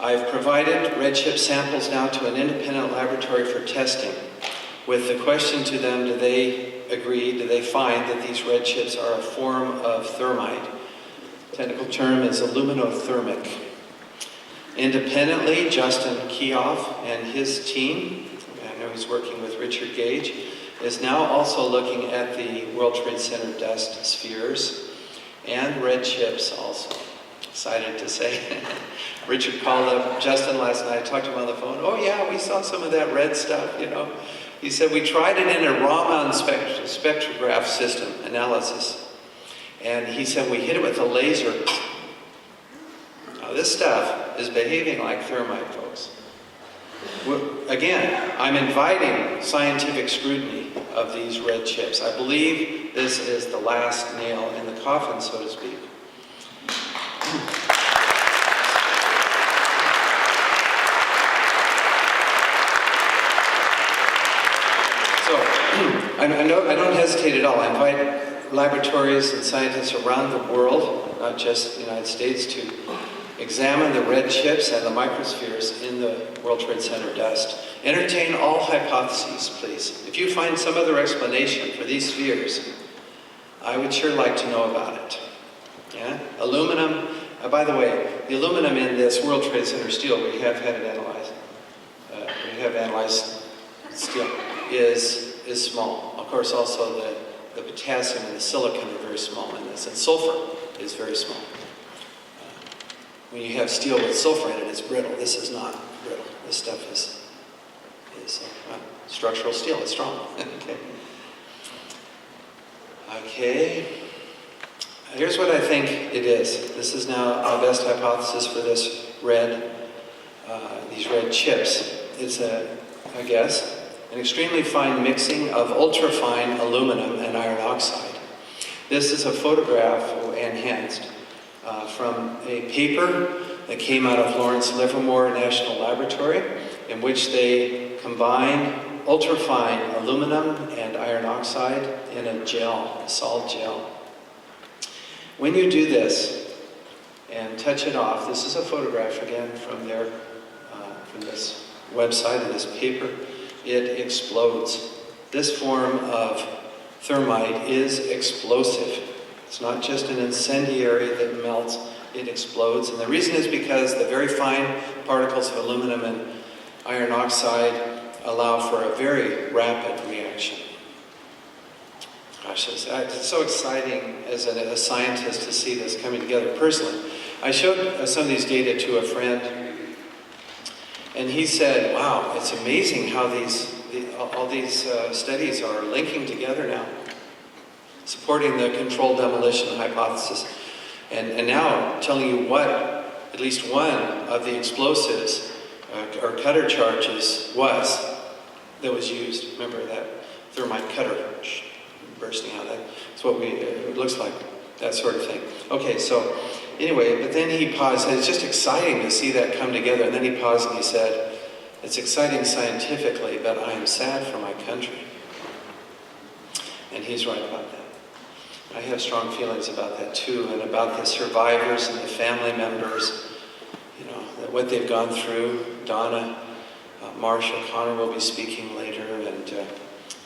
I've provided redshift samples now to an independent laboratory for testing, with the question to them, do they agree, do they find that these redshifts are a form of thermite? Technical term is aluminothermic. Independently, Justin Keough and his team, I know he's working with Richard Gage, is now also looking at the World Trade Center dust spheres and redshifts also. Excited to say. Richard called up Justin last night, I talked to him on the phone. Oh yeah, we saw some of that red stuff, you know. He said, we tried it in a Raman spectrograph system analysis. And he said, we hit it with a laser. Now this stuff is behaving like thermite, folks. Again, I'm inviting scientific scrutiny of these redshifts. I believe this is the last nail in the coffin, so to speak. So, I don't hesitate at all. I invite laboratories and scientists around the world, not just the United States, to examine the redshifts and the microspheres in the World Trade Center dust. Entertain all hypotheses, please. If you find some other explanation for these spheres, I would sure like to know about it. Yeah? Aluminum, by the way, the aluminum in this World Trade Center steel, we have had it analyzed. We have analyzed steel is small. Of course, also the potassium and the silicon are very small in this, and sulfur is very small. When you have steel with sulfur in it, it's brittle. This is not brittle. This stuff is structural steel. It's strong. Okay. Okay. Here's what I think it is. This is now our best hypothesis for this these red chips. It's I guess, an extremely fine mixing of ultrafine aluminum and iron oxide. This is a photograph enhanced from a paper that came out of Lawrence Livermore National Laboratory, in which they combine ultrafine aluminum and iron oxide in a gel, a salt gel. When you do this and touch it off, this is a photograph again from this website and this paper, it explodes. This form of thermite is explosive. It's not just an incendiary that melts, it explodes. And the reason is because the very fine particles of aluminum and iron oxide allow for a very rapid reaction. Gosh, it's so exciting as a scientist to see this coming together. Personally, I showed some of these data to a friend, and he said, wow, it's amazing how all these studies are linking together now, supporting the controlled demolition hypothesis, and now telling you what at least one of the explosives or cutter charges that was used. Remember that thermite cutter bursting out? That's what it looks like, that sort of thing. Okay, so anyway, but then he paused, and it's just exciting to see that come together, and then he paused and he said, it's exciting scientifically, but I am sad for my country. And he's right about that. I have strong feelings about that too, and about the survivors and the family members, you know, what they've gone through. Donna, Marshall Connor will be speaking later, and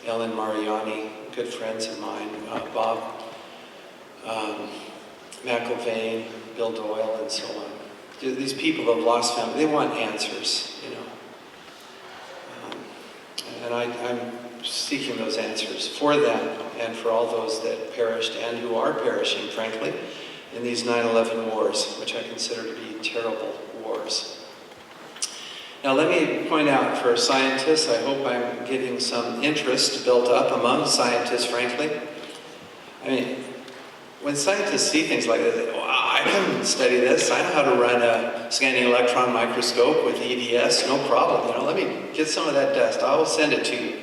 Ellen Mariani, good friends of mine, Bob McGovern, Bill Doyle, and so on. These people have lost family, they want answers, you know. And I'm seeking those answers for them and for all those that perished and who are perishing, frankly, in these 9/11 wars, which I consider to be terrible wars. Now let me point out for scientists, I hope I'm getting some interest built up among scientists, frankly. I mean, when scientists see things like this, they go, wow, I can study this. I know how to run a scanning electron microscope with EDS, no problem. You know, let me get some of that dust. I will send it to you.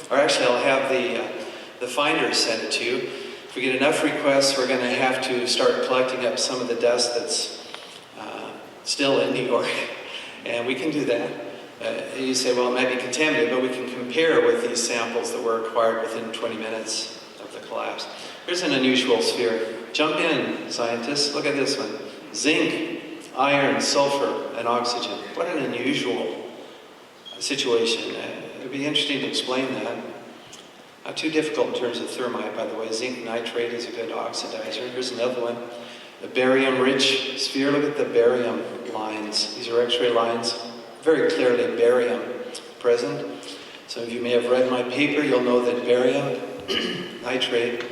Or actually, I'll have the finders send it to you. If we get enough requests, we're going to have to start collecting up some of the dust that's still in New York. And we can do that. You say, well, it might be contaminated, but we can compare with these samples that were acquired within 20 minutes of the collapse. Here's an unusual sphere. Jump in, scientists. Look at this one. Zinc iron, sulfur, and oxygen. What an unusual situation. It would be interesting to explain that. Not too difficult in terms of thermite, by the way. Zinc nitrate is a good oxidizer. Here's another one. A barium-rich sphere. Look at the barium lines. These are X-ray lines. Very clearly barium present. Some of you may have read my paper. You'll know that barium nitrate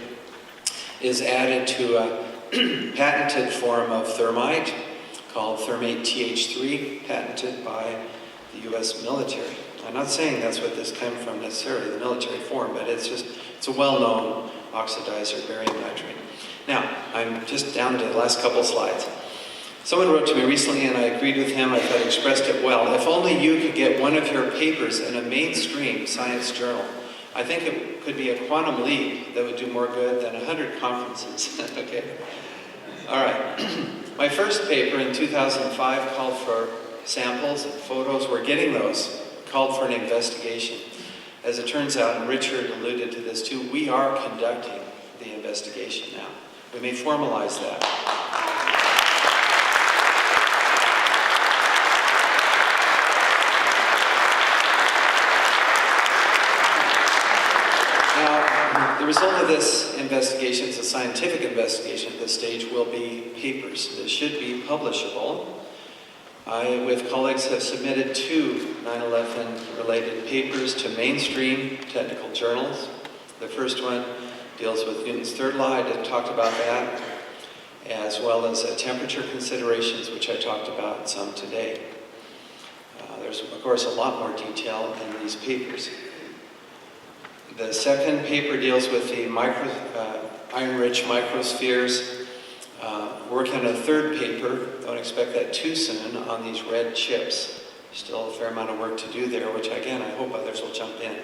is added to a patented form of thermite called thermate TH3, patented by the US military. I'm not saying that's what this came from necessarily, the military form, but it's a well-known oxidizer, barium nitrate. Now, I'm just down to the last couple slides. Someone wrote to me recently, and I agreed with him. I thought he expressed it well. If only you could get one of your papers in a mainstream science journal, I think it could be a quantum leap that would do more good than 100 conferences. Okay. All right. My first paper in 2005 called for samples and photos. We're getting those. Called for an investigation. As it turns out, and Richard alluded to this too, we are conducting the investigation now. We may formalize that. Now, the result of this investigation, it's a scientific investigation at this stage, will be papers that should be publishable. I, with colleagues, have submitted 2 9/11 related papers to mainstream technical journals. The first one deals with Newton's third law. I talked about that, as well as temperature considerations, which I talked about some today. There's, of course, a lot more detail in these papers. The second paper deals with the iron-rich microspheres. Working on a third paper, don't expect that too soon, on these red chips. Still a fair amount of work to do there, which again, I hope others will jump in.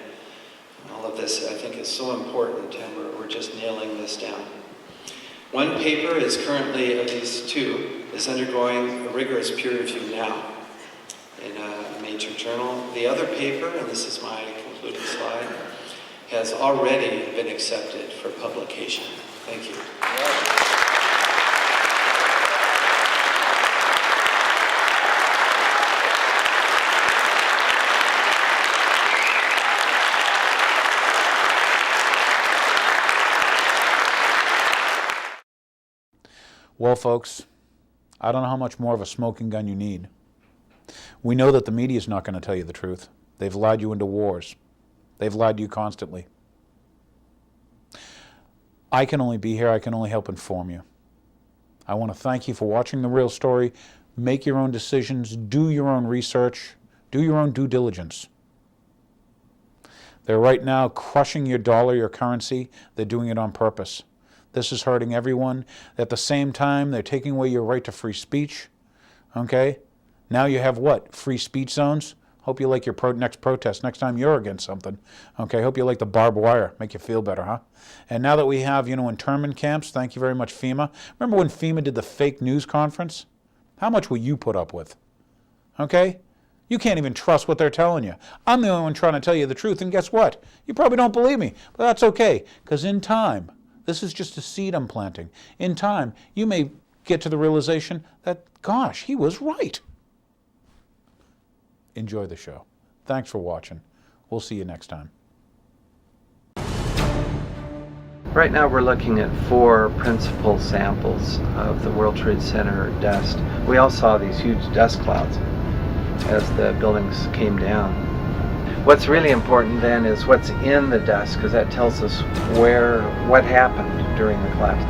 All of this, I think, is so important, and we're just nailing this down. One paper is currently, of these 2, is undergoing a rigorous peer review now in a major journal. The other paper, and this is my concluding slide, has already been accepted for publication. Thank you. Well, folks, I don't know how much more of a smoking gun you need. We know that the media is not going to tell you the truth. They've lied you into wars. They've lied to you constantly. I can only be here. I can only help inform you. I want to thank you for watching The Real Story. Make your own decisions. Do your own research. Do your own due diligence. They're right now crushing your dollar, your currency. They're doing it on purpose. This is hurting everyone. At the same time, they're taking away your right to free speech. Okay? Now you have what? Free speech zones? Hope you like your next protest, next time you're against something. Okay? Hope you like the barbed wire. Make you feel better, huh? And now that we have, internment camps, thank you very much, FEMA. Remember when FEMA did the fake news conference? How much will you put up with? Okay? You can't even trust what they're telling you. I'm the only one trying to tell you the truth, and guess what? You probably don't believe me, but that's okay, because in time, this is just a seed I'm planting. In time, you may get to the realization that, gosh, he was right. Enjoy the show. Thanks for watching. We'll see you next time. Right now we're looking at 4 principal samples of the World Trade Center dust. We all saw these huge dust clouds as the buildings came down. What's really important then is what's in the dust, because that tells us what happened during the collapse.